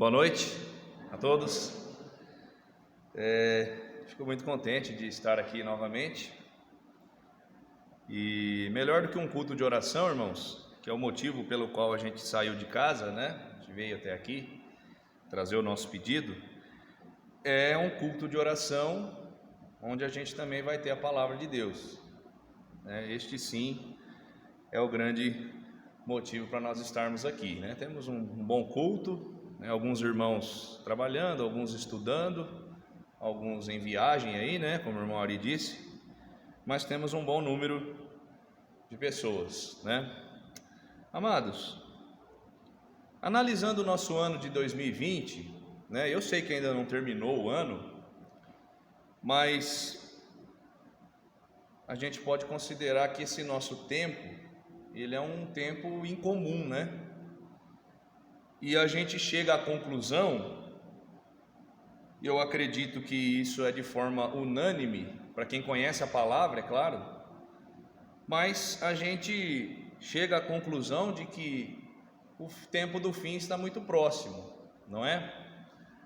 Boa noite a todos. Fico muito contente de estar aqui novamente. E melhor do que um culto de oração, irmãos, que é o motivo pelo qual a gente saiu de casa, né? A gente veio até aqui trazer o nosso pedido. É um culto de oração onde a gente também vai ter a palavra de Deus. Este sim é o grande motivo para nós estarmos aqui, né? Temos um bom culto, né? Alguns irmãos trabalhando, alguns estudando, alguns em viagem aí, né? Como o irmão Ari disse, mas temos um bom número de pessoas, né? Amados, analisando o nosso ano de 2020, né? Eu sei que ainda não terminou o ano, mas a gente pode considerar que esse nosso tempo, ele é um tempo incomum, né? E a gente chega à conclusão, eu acredito que isso é de forma unânime, para quem conhece a palavra, é claro, mas a gente chega à conclusão de que o tempo do fim está muito próximo, não é?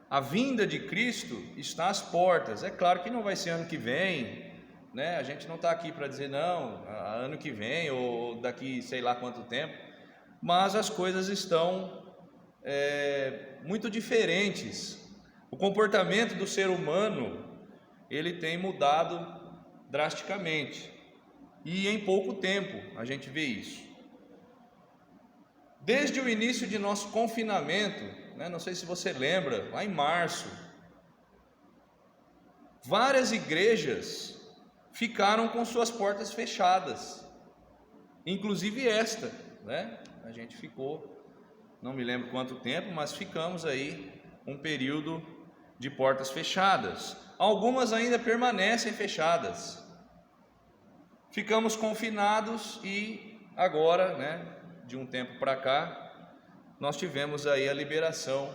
A vinda de Cristo está às portas. É claro que não vai ser ano que vem, né? A gente não está aqui para dizer não, ano que vem ou daqui sei lá quanto tempo, mas as coisas estão muito diferentes. O comportamento do ser humano, ele tem mudado drasticamente, e em pouco tempo a gente vê isso. Desde o início de nosso confinamento, né, não sei se você lembra, lá em março, várias igrejas ficaram com suas portas fechadas, inclusive esta, né? A gente ficou, não me lembro quanto tempo, mas ficamos aí um período de portas fechadas. Algumas ainda permanecem fechadas. Ficamos confinados e agora, né, de um tempo para cá, nós tivemos aí a liberação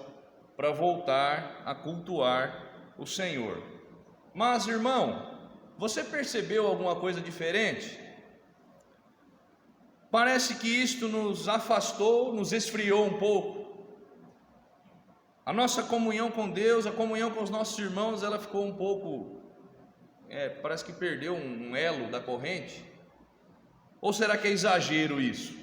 para voltar a cultuar o Senhor. Mas, irmão, você percebeu alguma coisa diferente? Parece que isto nos afastou, nos esfriou um pouco. A nossa comunhão com Deus, a comunhão com os nossos irmãos, ela ficou um pouco, parece que perdeu um elo da corrente. Ou será que é exagero isso?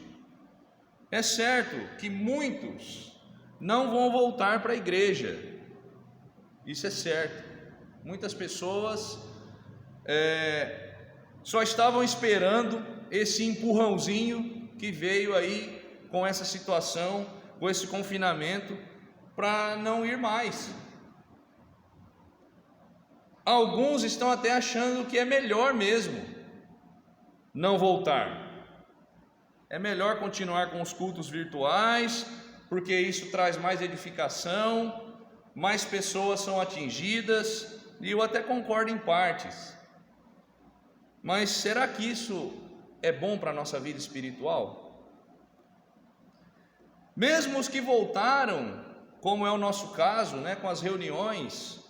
É certo que muitos não vão voltar para a igreja, isso é certo. Muitas pessoas só estavam esperando esse empurrãozinho que veio aí com essa situação, com esse confinamento, para não ir mais. Alguns estão até achando que é melhor mesmo não voltar. É melhor continuar com os cultos virtuais, porque isso traz mais edificação, mais pessoas são atingidas, e eu até concordo em partes. Mas será que isso é bom para a nossa vida espiritual? Mesmo os que voltaram, como é o nosso caso, né, com as reuniões,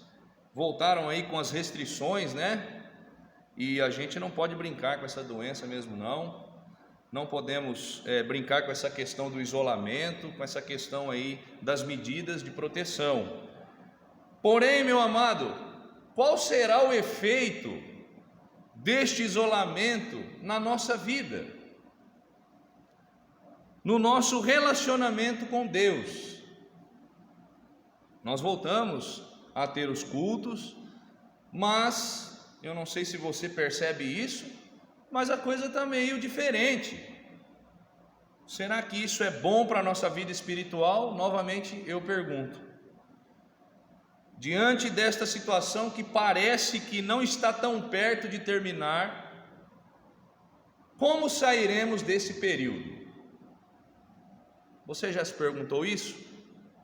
voltaram aí com as restrições, né? E a gente não pode brincar com essa doença mesmo não. Não podemos brincar com essa questão do isolamento, com essa questão aí das medidas de proteção. Porém, meu amado, qual será o efeito deste isolamento na nossa vida, no nosso relacionamento com Deus? Nós voltamos a ter os cultos, mas eu não sei se você percebe isso, mas a coisa está meio diferente. Será que isso é bom para a nossa vida espiritual? Novamente eu pergunto. Diante desta situação que parece que não está tão perto de terminar, como sairemos desse período? Você já se perguntou isso?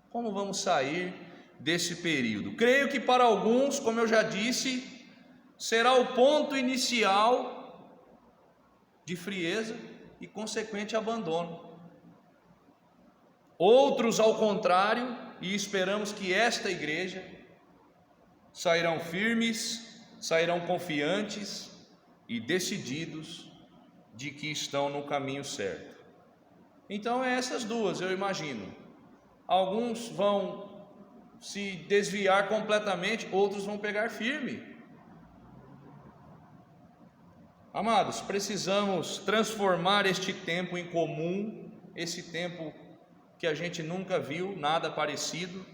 Como vamos sair desse período? Creio que para alguns, como eu já disse, será o ponto inicial de frieza e consequente abandono. Outros, ao contrário, e esperamos que esta igreja sairão firmes, sairão confiantes e decididos de que estão no caminho certo. Então é essas duas, eu imagino. Alguns vão se desviar completamente, outros vão pegar firme. Amados, precisamos transformar este tempo em comum, esse tempo que a gente nunca viu, nada parecido,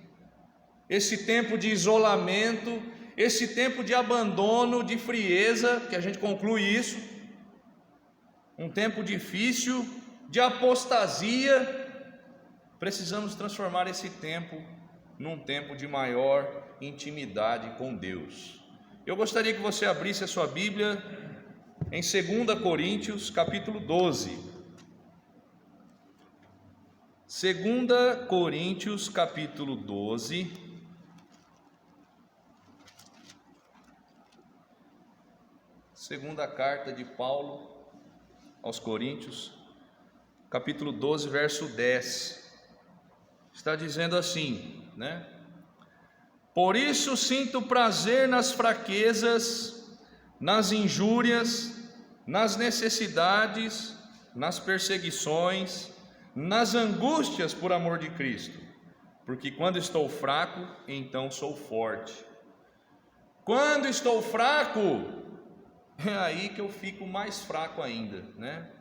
esse tempo de isolamento, esse tempo de abandono, de frieza, que a gente conclui isso, um tempo difícil, de apostasia. Precisamos transformar esse tempo num tempo de maior intimidade com Deus. Eu gostaria que você abrisse a sua Bíblia em 2 Coríntios, capítulo 12. 2 Coríntios, capítulo 12. Segunda carta de Paulo aos Coríntios, capítulo 12, verso 10. Está dizendo assim, né? Por isso sinto prazer nas fraquezas, nas injúrias, nas necessidades, nas perseguições, nas angústias por amor de Cristo, porque quando estou fraco, então sou forte. Quando estou fraco, é aí que eu fico mais fraco ainda, né?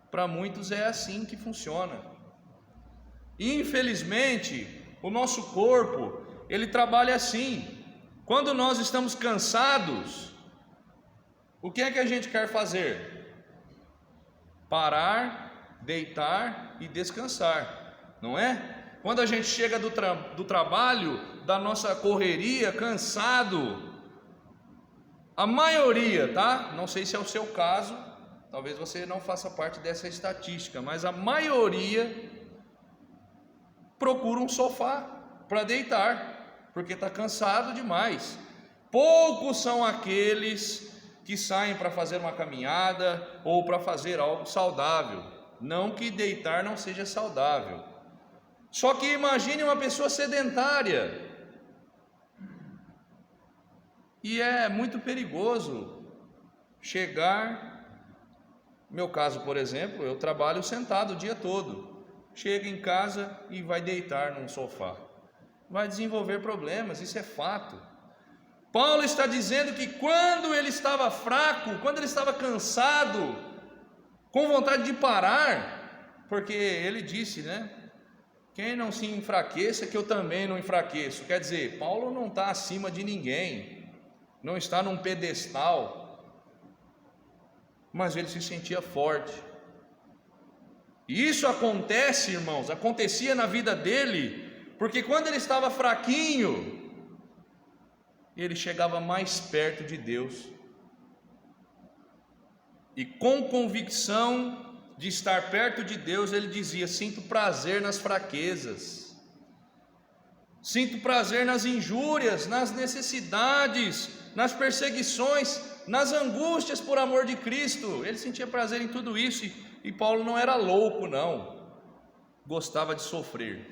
Para muitos é assim que funciona. Infelizmente, o nosso corpo, ele trabalha assim. Quando nós estamos cansados, o que é que a gente quer fazer? Parar, deitar e descansar, não é? Quando a gente chega do trabalho, da nossa correria, cansado, a maioria, tá? Não sei se é o seu caso, talvez você não faça parte dessa estatística, mas a maioria procura um sofá para deitar, porque está cansado demais. Poucos são aqueles que saem para fazer uma caminhada ou para fazer algo saudável. Não que deitar não seja saudável. Só que imagine uma pessoa sedentária. E é muito perigoso chegar, meu caso, por exemplo, eu trabalho sentado o dia todo. Chega em casa e vai deitar num sofá. Vai desenvolver problemas, isso é fato. Paulo está dizendo que quando ele estava fraco, quando ele estava cansado, com vontade de parar, porque ele disse, né? Quem não se enfraqueça, que eu também não enfraqueço. Quer dizer, Paulo não está acima de ninguém, não está num pedestal, mas ele se sentia forte. E isso acontece, irmãos, acontecia na vida dele, porque quando ele estava fraquinho, ele chegava mais perto de Deus. E com convicção de estar perto de Deus, ele dizia: sinto prazer nas fraquezas, sinto prazer nas injúrias, nas necessidades, nas perseguições, nas angústias por amor de Cristo. Ele sentia prazer em tudo isso. E Paulo não era louco, não, gostava de sofrer.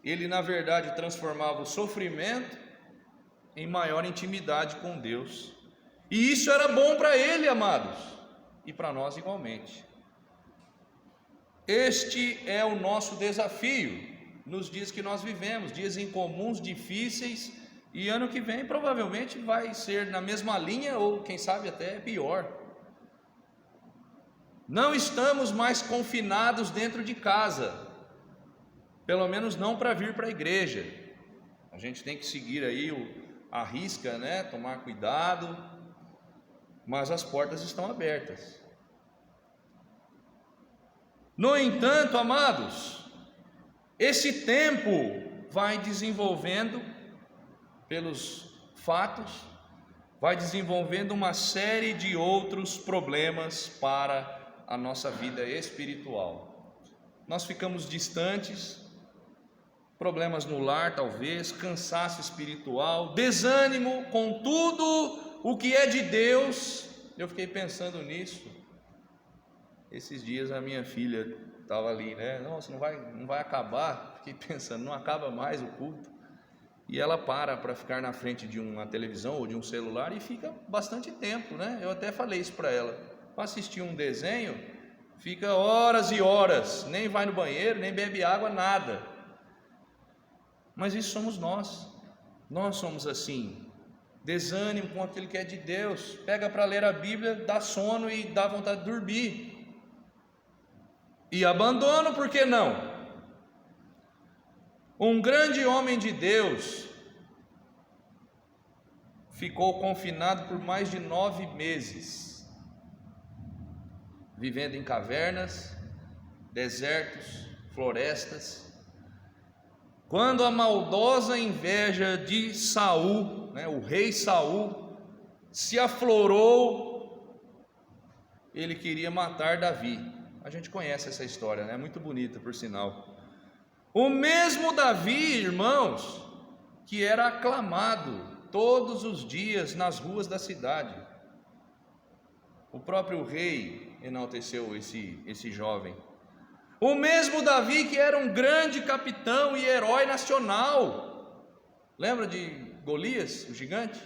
Ele, na verdade, transformava o sofrimento em maior intimidade com Deus. E isso era bom para ele, amados, e para nós igualmente. Este é o nosso desafio nos dias que nós vivemos, dias incomuns, difíceis, e ano que vem provavelmente vai ser na mesma linha ou quem sabe até pior. Não estamos mais confinados dentro de casa, pelo menos não para vir para a igreja. A gente tem que seguir aí a risca, né? Tomar cuidado, mas as portas estão abertas. No entanto, amados, esse tempo vai desenvolvendo, pelos fatos, vai desenvolvendo uma série de outros problemas para a nossa vida espiritual. Nós ficamos distantes, problemas no lar talvez, cansaço espiritual, desânimo com tudo o que é de Deus. Eu fiquei pensando nisso. Esses dias a minha filha estava ali, né? Nossa, não vai acabar. Fiquei pensando, não acaba mais o culto. E ela para ficar na frente de uma televisão ou de um celular e fica bastante tempo, né? Eu até falei isso para ela. Para assistir um desenho, fica horas e horas, nem vai no banheiro, nem bebe água, nada. Mas isso somos nós somos assim. Desânimo com aquilo que é de Deus, pega para ler a Bíblia, dá sono e dá vontade de dormir, e abandono, por que não? Um grande homem de Deus ficou confinado por mais de 9 meses, vivendo em cavernas, desertos, florestas, quando a maldosa inveja de Saul, o rei Saul, se aflorou, ele queria matar Davi. A gente conhece essa história, né? Muito bonita, por sinal. O mesmo Davi, irmãos, que era aclamado todos os dias nas ruas da cidade. O próprio rei enalteceu esse jovem. O mesmo Davi que era um grande capitão e herói nacional. Lembra de Golias, o gigante?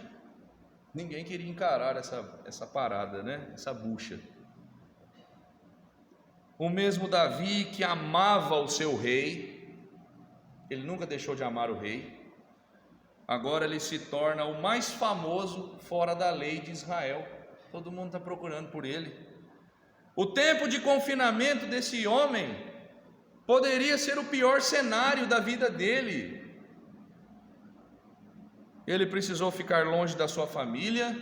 Ninguém queria encarar essa parada, né? Essa bucha. O mesmo Davi que amava o seu rei, ele nunca deixou de amar o rei, agora ele se torna o mais famoso fora da lei de Israel. Todo mundo está procurando por ele. O tempo de confinamento desse homem poderia ser o pior cenário da vida dele. Ele precisou ficar longe da sua família,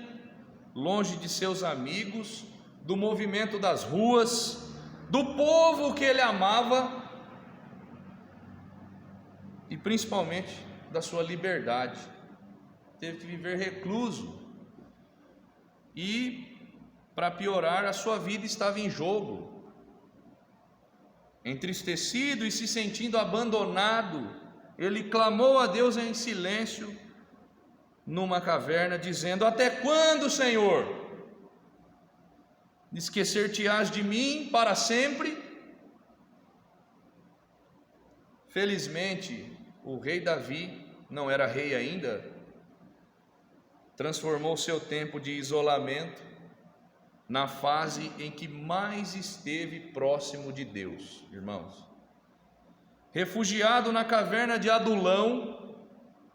longe de seus amigos, do movimento das ruas, do povo que ele amava e principalmente da sua liberdade. Teve que viver recluso e, para piorar, a sua vida estava em jogo. Entristecido e se sentindo abandonado, ele clamou a Deus em silêncio numa caverna, dizendo: até quando, Senhor? Esquecer-te-ás de mim para sempre? Felizmente, o rei Davi, não era rei ainda, transformou seu tempo de isolamento na fase em que mais esteve próximo de Deus, irmãos. Refugiado na caverna de Adulão,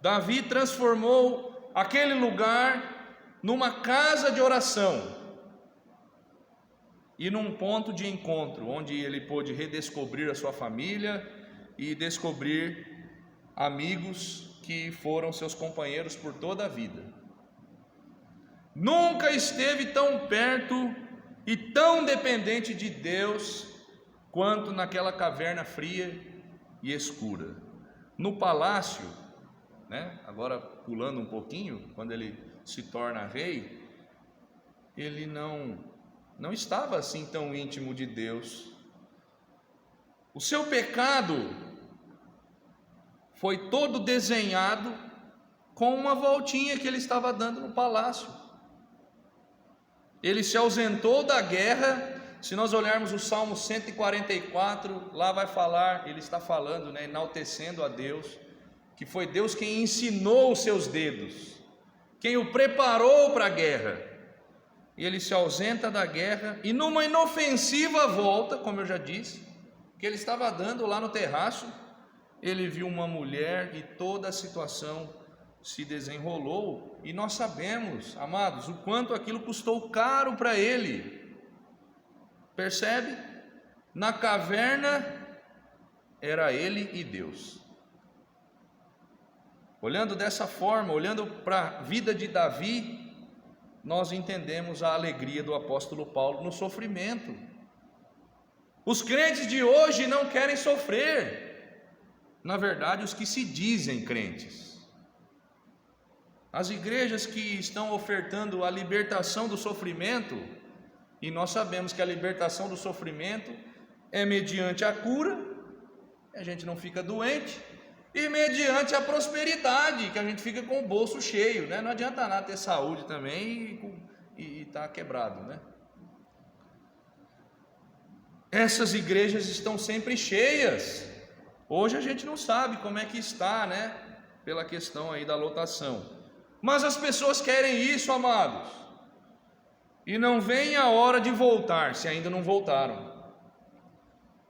Davi transformou aquele lugar numa casa de oração e num ponto de encontro, onde ele pôde redescobrir a sua família e descobrir amigos que foram seus companheiros por toda a vida. Nunca esteve tão perto e tão dependente de Deus quanto naquela caverna fria e escura. No palácio, agora pulando um pouquinho, quando ele se torna rei, ele não estava assim tão íntimo de Deus. O seu pecado foi todo desenhado com uma voltinha que ele estava dando no palácio. Ele se ausentou da guerra. Se nós olharmos o Salmo 144, lá vai falar, ele está falando, enaltecendo a Deus, que foi Deus quem ensinou os seus dedos, quem o preparou para a guerra. E ele se ausenta da guerra e numa inofensiva volta, como eu já disse, que ele estava dando lá no terraço, ele viu uma mulher e toda a situação se desenrolou, e nós sabemos, amados, o quanto aquilo custou caro para ele. Percebe? Na caverna era ele e Deus. Olhando dessa forma, olhando para a vida de Davi, nós entendemos a alegria do apóstolo Paulo no sofrimento. Os crentes de hoje não querem sofrer. Na verdade, os que se dizem crentes. As igrejas que estão ofertando a libertação do sofrimento, e nós sabemos que a libertação do sofrimento é mediante a cura, a gente não fica doente, e mediante a prosperidade, que a gente fica com o bolso cheio, Não adianta nada ter saúde também e estar quebrado, Essas igrejas estão sempre cheias. Hoje a gente não sabe como é que está, Pela questão aí da lotação. Mas as pessoas querem isso, amados, e não vem a hora de voltar, se ainda não voltaram.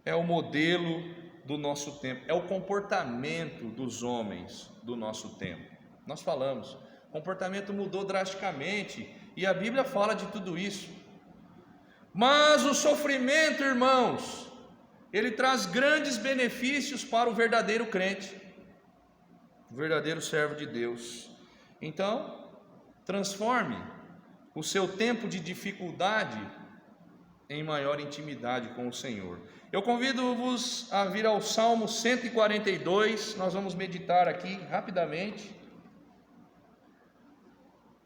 É o modelo do nosso tempo, é o comportamento dos homens do nosso tempo. Nós falamos, o comportamento mudou drasticamente e a Bíblia fala de tudo isso. Mas o sofrimento, irmãos, ele traz grandes benefícios para o verdadeiro crente, o verdadeiro servo de Deus. Então, transforme o seu tempo de dificuldade em maior intimidade com o Senhor. Eu convido-vos a vir ao Salmo 142, nós vamos meditar aqui rapidamente.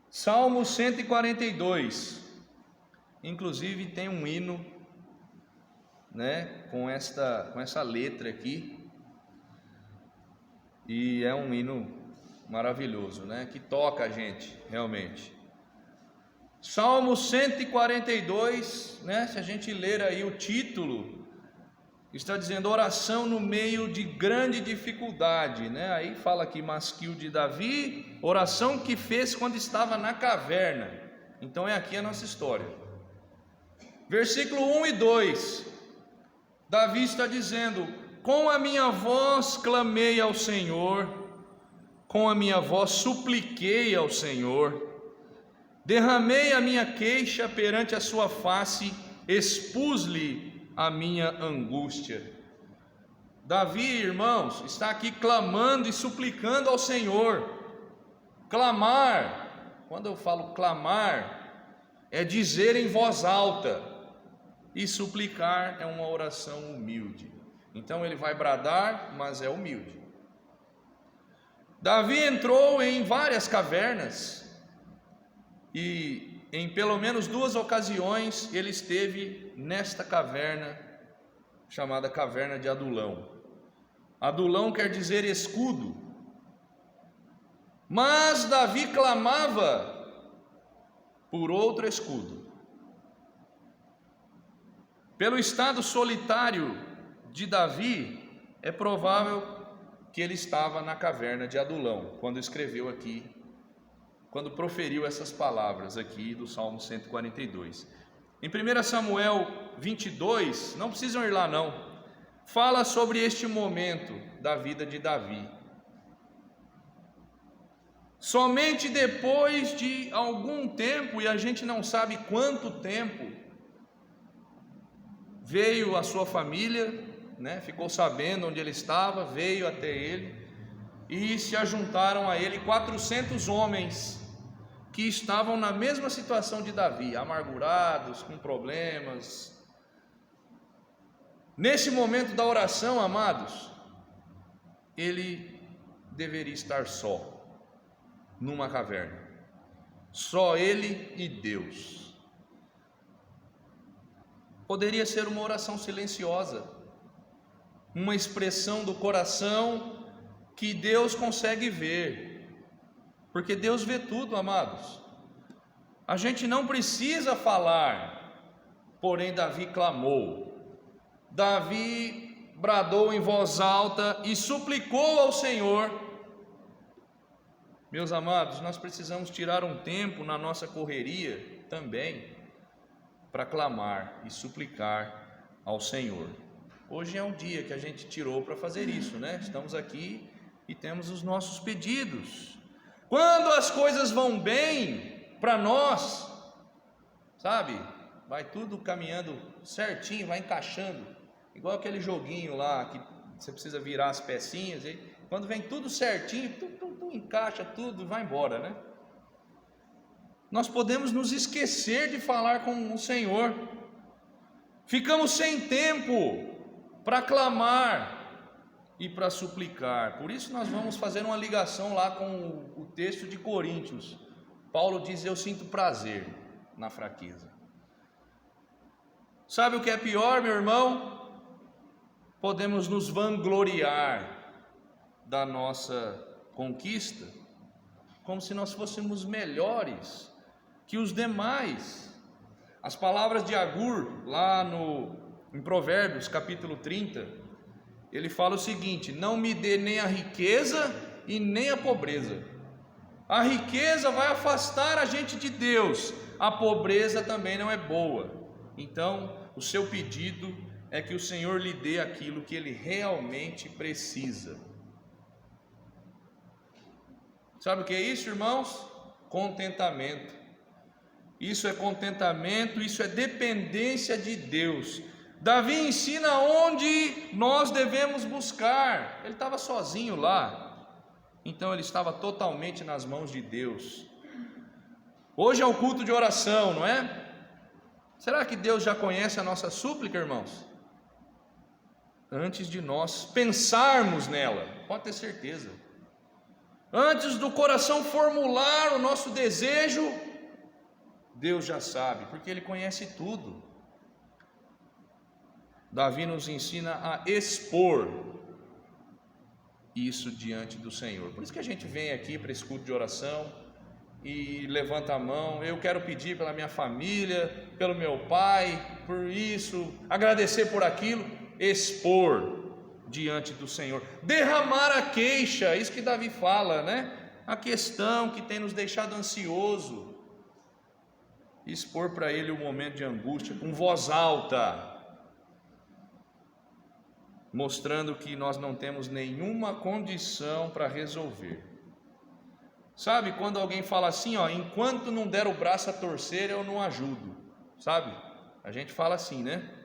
Salmo 142, inclusive tem um hino, né, com essa letra aqui, e é um hino maravilhoso, né, que toca a gente realmente. Salmo 142, né, se a gente ler aí o título, está dizendo oração no meio de grande dificuldade, né? Aí fala aqui Masquil de Davi, oração que fez quando estava na caverna. Então é aqui a nossa história. Versículo 1 e 2, Davi está dizendo: com a minha voz clamei ao Senhor, com a minha voz supliquei ao Senhor, derramei a minha queixa perante a sua face, expus-lhe a minha angústia. Davi, irmãos, está aqui clamando e suplicando ao Senhor. Clamar, quando eu falo clamar, é dizer em voz alta, e suplicar é uma oração humilde. Então ele vai bradar, mas é humilde. Davi entrou em várias cavernas, e em pelo menos 2 ocasiões ele esteve nesta caverna, chamada caverna de Adulão. Adulão quer dizer escudo. Mas Davi clamava por outro escudo. Pelo estado solitário de Davi, é provável que ele estava na caverna de Adulão, quando escreveu aqui, quando proferiu essas palavras aqui do Salmo 142. Em 1 Samuel 22, não precisam ir lá não, fala sobre este momento da vida de Davi. Somente depois de algum tempo, e a gente não sabe quanto tempo, veio a sua família, né, ficou sabendo onde ele estava, veio até ele, e se ajuntaram a ele 400 homens, que estavam na mesma situação de Davi, amargurados, com problemas. Nesse momento da oração, amados, ele deveria estar só, numa caverna, só ele e Deus. Poderia ser uma oração silenciosa, uma expressão do coração que Deus consegue ver, porque Deus vê tudo, amados. A gente não precisa falar, porém Davi clamou, Davi bradou em voz alta e suplicou ao Senhor. Meus amados, nós precisamos tirar um tempo na nossa correria também para clamar e suplicar ao Senhor. Hoje é um dia que a gente tirou para fazer isso, né? Estamos aqui e temos os nossos pedidos. Quando as coisas vão bem para nós, sabe, vai tudo caminhando certinho, vai encaixando, igual aquele joguinho lá que você precisa virar as pecinhas, e quando vem tudo certinho, encaixa tudo e vai embora, né? Nós podemos nos esquecer de falar com o Senhor, ficamos sem tempo para clamar e para suplicar. Por isso nós vamos fazer uma ligação lá com o texto de Coríntios. Paulo diz: eu sinto prazer na fraqueza. Sabe o que é pior, meu irmão? Podemos nos vangloriar da nossa conquista, como se nós fôssemos melhores que os demais. As palavras de Agur, lá em Provérbios capítulo 30, ele fala o seguinte: não me dê nem a riqueza e nem a pobreza. A riqueza vai afastar a gente de Deus, a pobreza também não é boa. Então, o seu pedido é que o Senhor lhe dê aquilo que ele realmente precisa. Sabe o que é isso, irmãos? Contentamento. Isso é contentamento, isso é dependência de Deus. Davi ensina onde nós devemos buscar. Ele estava sozinho lá, então ele estava totalmente nas mãos de Deus. Hoje é o culto de oração, não é? Será que Deus já conhece a nossa súplica, irmãos? Antes de nós pensarmos nela, pode ter certeza. Antes do coração formular o nosso desejo, Deus já sabe, porque Ele conhece tudo. Davi nos ensina a expor isso diante do Senhor. Por isso que a gente vem aqui para esse culto de oração e levanta a mão. Eu quero pedir pela minha família, pelo meu pai, por isso, agradecer por aquilo. Expor diante do Senhor, derramar a queixa, isso que Davi fala, né? A questão que tem nos deixado ansioso, expor para Ele o momento de angústia, com voz alta, mostrando que nós não temos nenhuma condição para resolver. Sabe, quando alguém fala assim, ó, enquanto não der o braço a torcer, eu não ajudo, sabe? A gente fala assim, né?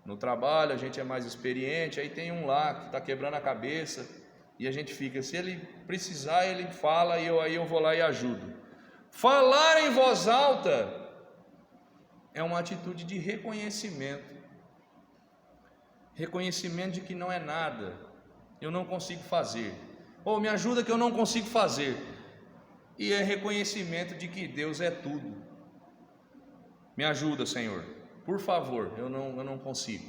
No trabalho a gente é mais experiente, aí tem um lá que está quebrando a cabeça, e a gente fica, se ele precisar, ele fala, e aí eu vou lá e ajudo. Falar em voz alta é uma atitude de reconhecimento. Reconhecimento de que não é nada, eu não consigo fazer, ou me ajuda que eu não consigo fazer, e é reconhecimento de que Deus é tudo. Me ajuda, Senhor, por favor, eu não consigo.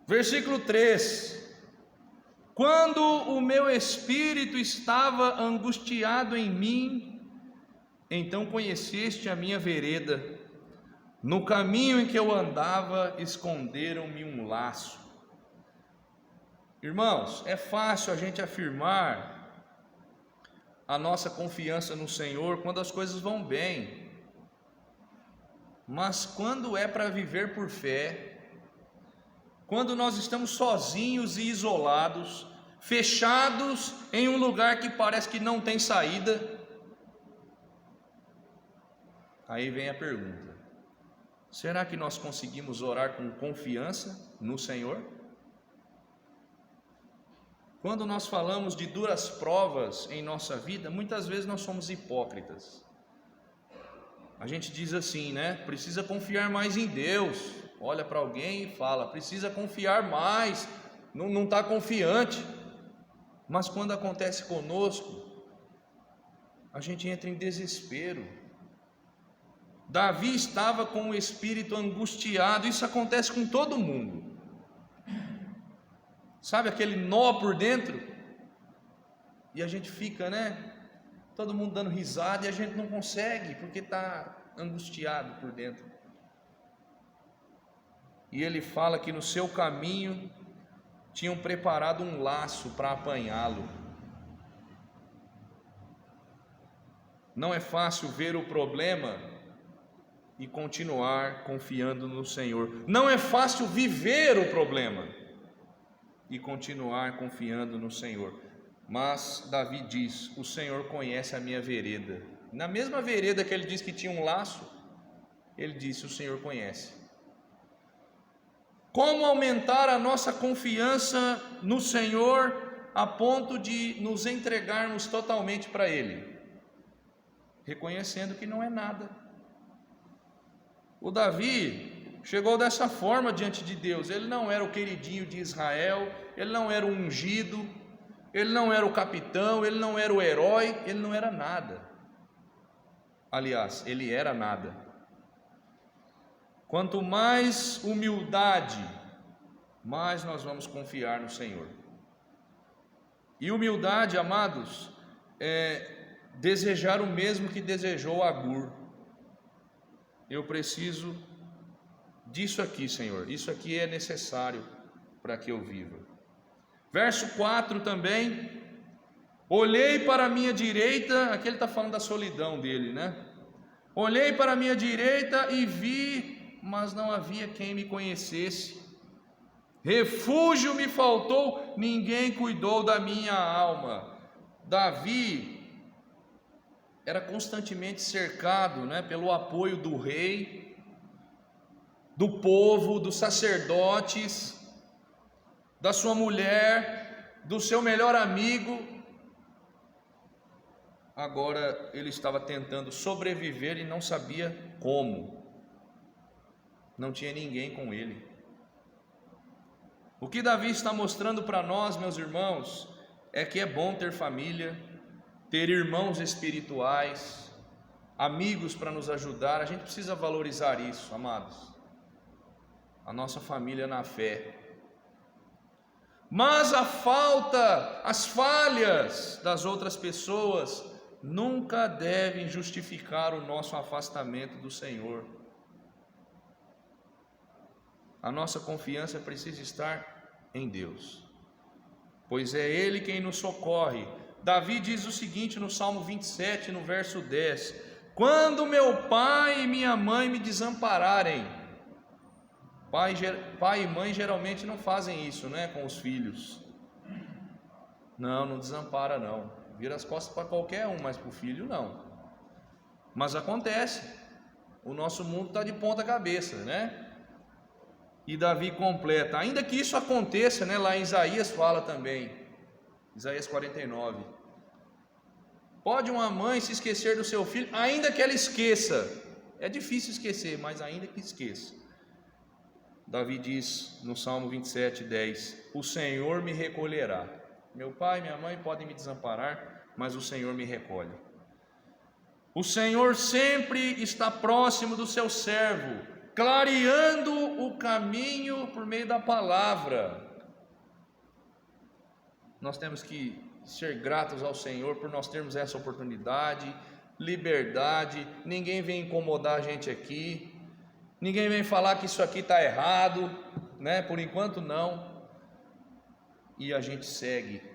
Versículo 3: quando o meu espírito estava angustiado em mim, então conheceste a minha vereda. No caminho em que eu andava, esconderam-me um laço. Irmãos, é fácil a gente afirmar a nossa confiança no Senhor quando as coisas vão bem. Mas quando é para viver por fé, quando nós estamos sozinhos e isolados, fechados em um lugar que parece que não tem saída, aí vem a pergunta: será que nós conseguimos orar com confiança no Senhor? Quando nós falamos de duras provas em nossa vida, muitas vezes nós somos hipócritas. A gente diz assim, né? Precisa confiar mais em Deus. Olha para alguém e fala, precisa confiar mais, não está confiante. Mas quando acontece conosco, a gente entra em desespero. Davi estava com o espírito angustiado, isso acontece com todo mundo. Sabe aquele nó por dentro? E a gente fica, né? Todo mundo dando risada e a gente não consegue, porque está angustiado por dentro. E ele fala que no seu caminho tinham preparado um laço para apanhá-lo. Não é fácil ver o problema e continuar confiando no Senhor. Não é fácil viver o problema e continuar confiando no Senhor. Mas Davi diz, o Senhor conhece a minha vereda. Na mesma vereda que ele diz que tinha um laço, ele disse, o Senhor conhece. Como aumentar a nossa confiança no Senhor a ponto de nos entregarmos totalmente para Ele? Reconhecendo que não é nada. O Davi chegou dessa forma diante de Deus. Ele não era o queridinho de Israel, ele não era o ungido, ele não era o capitão, ele não era o herói, ele não era nada. Aliás, ele era nada. Quanto mais humildade, mais nós vamos confiar no Senhor. E humildade, amados, é desejar o mesmo que desejou Agur. Eu preciso disso aqui, Senhor, isso aqui é necessário para que eu viva. Verso 4 também, olhei para a minha direita, aqui ele está falando da solidão dele, né? Olhei para a minha direita e vi, mas não havia quem me conhecesse. refúgio me faltou, ninguém cuidou da minha alma. Davi era constantemente cercado, né, pelo apoio do rei, do povo, dos sacerdotes, da sua mulher, do seu melhor amigo. Agora ele estava tentando sobreviver e não sabia como. Não tinha ninguém com ele. O que Davi está mostrando para nós, meus irmãos, é que é bom ter família, ter irmãos espirituais, amigos para nos ajudar. A gente precisa valorizar isso, amados. A nossa família na fé. Mas a falta, as falhas das outras pessoas nunca devem justificar o nosso afastamento do Senhor. A nossa confiança precisa estar em Deus, pois é Ele quem nos socorre. Davi diz o seguinte no Salmo 27, no verso 10: quando meu pai e minha mãe me desampararem. Pai e mãe geralmente não fazem isso, né, com os filhos. Não desampara não. Vira as costas para qualquer um, mas para o filho não. Mas acontece. O nosso mundo está de ponta cabeça, né? E Davi completa, ainda que isso aconteça, né, lá em Isaías fala também, Isaías 49. Pode uma mãe se esquecer do seu filho, ainda que ela esqueça. É difícil esquecer, mas ainda que esqueça. Davi diz no Salmo 27, 10: o Senhor me recolherá. Meu pai e minha mãe podem me desamparar, mas o Senhor me recolhe. O Senhor sempre está próximo do seu servo, clareando o caminho por meio da palavra. Nós temos que ser gratos ao Senhor por nós termos essa oportunidade, liberdade. Ninguém vem incomodar a gente aqui, ninguém vem falar que isso aqui está errado, né? Por enquanto não. E a gente segue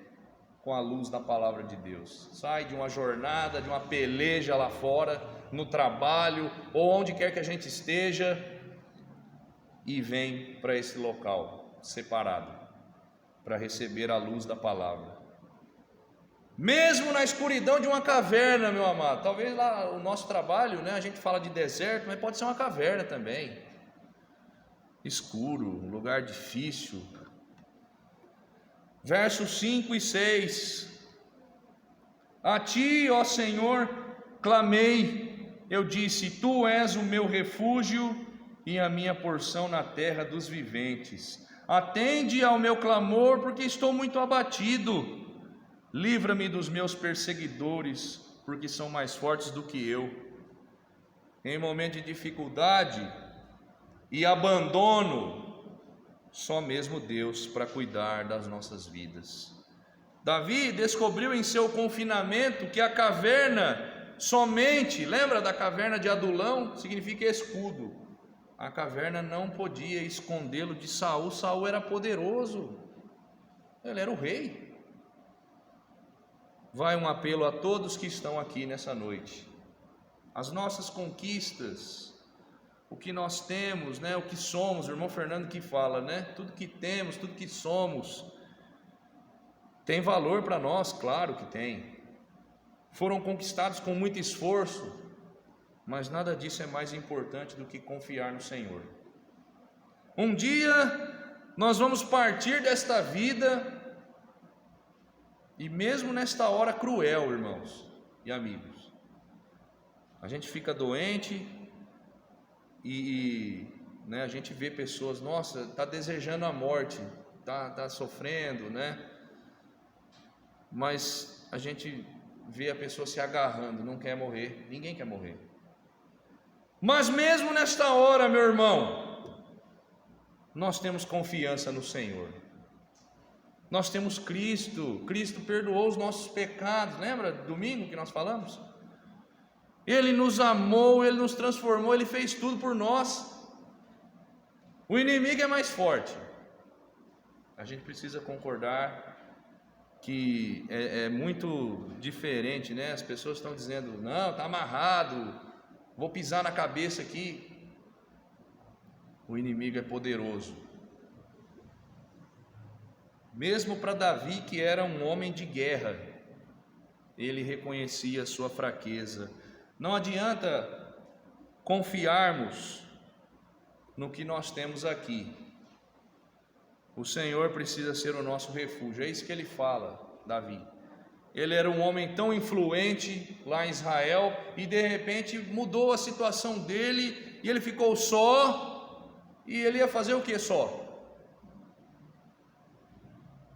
com a luz da palavra de Deus. Sai de uma jornada, de uma peleja lá fora, no trabalho ou onde quer que a gente esteja, e vem para esse local separado para receber a luz da palavra. Mesmo na escuridão de uma caverna, meu amado. Talvez lá o nosso trabalho, né, a gente fala de deserto, mas pode ser uma caverna também. Escuro, um lugar difícil. Versos 5 e 6. A ti, ó Senhor, clamei, eu disse, tu és o meu refúgio e a minha porção na terra dos viventes. Atende ao meu clamor, porque estou muito abatido. Livra-me dos meus perseguidores, porque são mais fortes do que eu. Em momento de dificuldade e abandono, só mesmo Deus para cuidar das nossas vidas. Davi descobriu em seu confinamento que a caverna somente, lembra da caverna de Adulão? Significa escudo. A caverna não podia escondê-lo de Saul. Saul era poderoso, ele era o rei. Vai um apelo a todos que estão aqui nessa noite. As nossas conquistas, o que nós temos, né, o que somos, o irmão Fernando que fala, né, tudo que temos, tudo que somos, tem valor para nós, claro que tem. Foram conquistados com muito esforço, mas nada disso é mais importante do que confiar no Senhor. Um dia nós vamos partir desta vida, e mesmo nesta hora cruel, irmãos e amigos, a gente fica doente né, a gente vê pessoas, nossa, está desejando a morte, tá sofrendo, né? Mas a gente vê a pessoa se agarrando, não quer morrer, ninguém quer morrer. Mas mesmo nesta hora, meu irmão, nós temos confiança no Senhor. Nós temos Cristo. Cristo perdoou os nossos pecados. Lembra domingo que nós falamos? Ele nos amou, Ele nos transformou, Ele fez tudo por nós. O inimigo é mais forte. A gente precisa concordar que é muito diferente, né? As pessoas estão dizendo, não, está amarrado, vou pisar na cabeça aqui. O inimigo é poderoso. Mesmo para Davi, que era um homem de guerra, ele reconhecia a sua fraqueza. Não adianta confiarmos no que nós temos aqui. O Senhor precisa ser o nosso refúgio. É isso que ele fala, Davi. Ele era um homem tão influente lá em Israel e de repente mudou a situação dele e ele ficou só. E ele ia fazer o que só?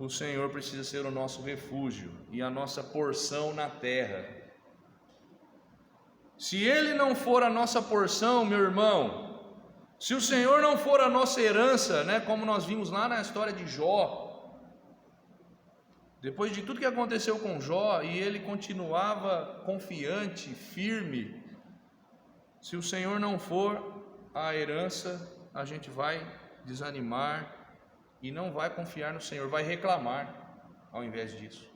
O Senhor precisa ser o nosso refúgio e a nossa porção na terra. Se Ele não for a nossa porção, meu irmão, se o Senhor não for a nossa herança, né, como nós vimos lá na história de Jó, depois de tudo que aconteceu com Jó, e ele continuava confiante, firme, se o Senhor não for a herança, a gente vai desanimar e não vai confiar no Senhor, vai reclamar ao invés disso.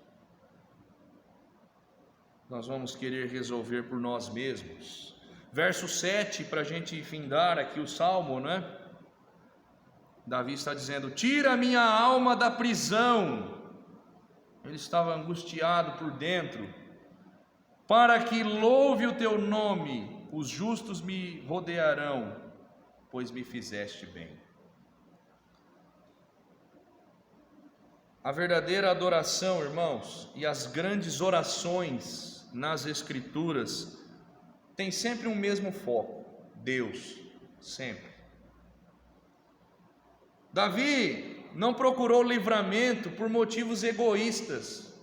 Nós vamos querer resolver por nós mesmos. Verso 7, para a gente findar aqui o salmo, né? Davi está dizendo: tira a minha alma da prisão. Ele estava angustiado por dentro. Para que louve o teu nome, os justos me rodearão, pois me fizeste bem. A verdadeira adoração, irmãos, e as grandes orações nas Escrituras tem sempre um mesmo foco: Deus, sempre. Davi não procurou livramento por motivos egoístas.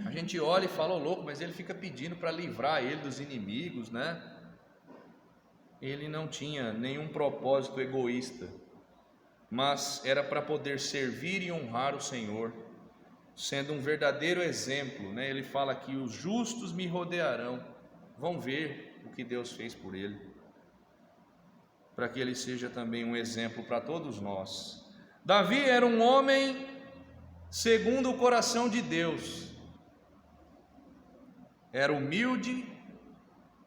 A gente olha e fala: ô louco, mas ele fica pedindo para livrar ele dos inimigos, né? Ele não tinha nenhum propósito egoísta, mas era para poder servir e honrar o Senhor, sendo um verdadeiro exemplo, né? Ele fala que os justos me rodearão, vão ver o que Deus fez por ele, para que ele seja também um exemplo para todos nós. Davi era um homem segundo o coração de Deus, era humilde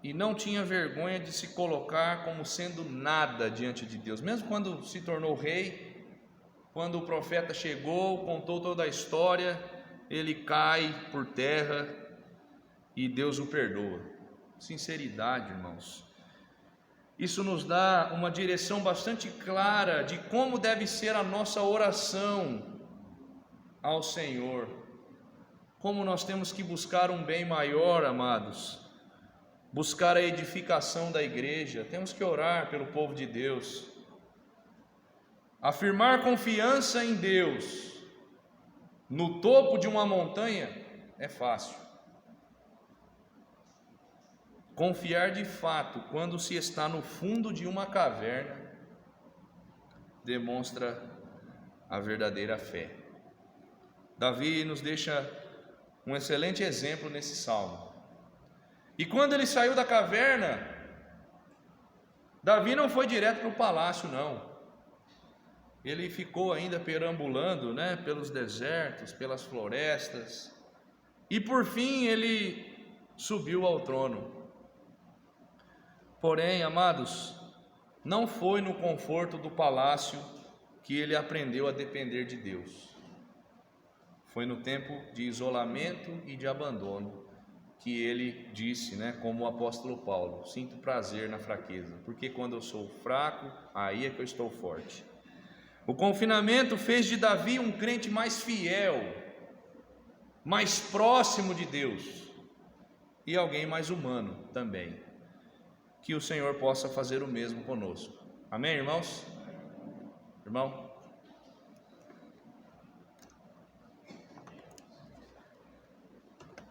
e não tinha vergonha de se colocar como sendo nada diante de Deus. Mesmo quando se tornou rei, quando o profeta chegou, contou toda a história, ele cai por terra e Deus o perdoa. Sinceridade, irmãos. Isso nos dá uma direção bastante clara de como deve ser a nossa oração ao Senhor. Como nós temos que buscar um bem maior, amados. Buscar a edificação da igreja, temos que orar pelo povo de Deus, afirmar confiança em Deus no topo de uma montanha é fácil, confiar de fato quando se está no fundo de uma caverna demonstra a verdadeira fé. Davi nos deixa um excelente exemplo nesse salmo. E quando ele saiu da caverna, Davi não foi direto para o palácio, não. Ele ficou ainda perambulando, né, pelos desertos, pelas florestas, e por fim ele subiu ao trono. Porém, amados, não foi no conforto do palácio que ele aprendeu a depender de Deus. Foi no tempo de isolamento e de abandono que ele disse, né, como o apóstolo Paulo: sinto prazer na fraqueza, porque quando eu sou fraco, aí é que eu estou forte. O confinamento fez de Davi um crente mais fiel, mais próximo de Deus e alguém mais humano também. Que o Senhor possa fazer o mesmo conosco. Amém, irmãos? Irmão?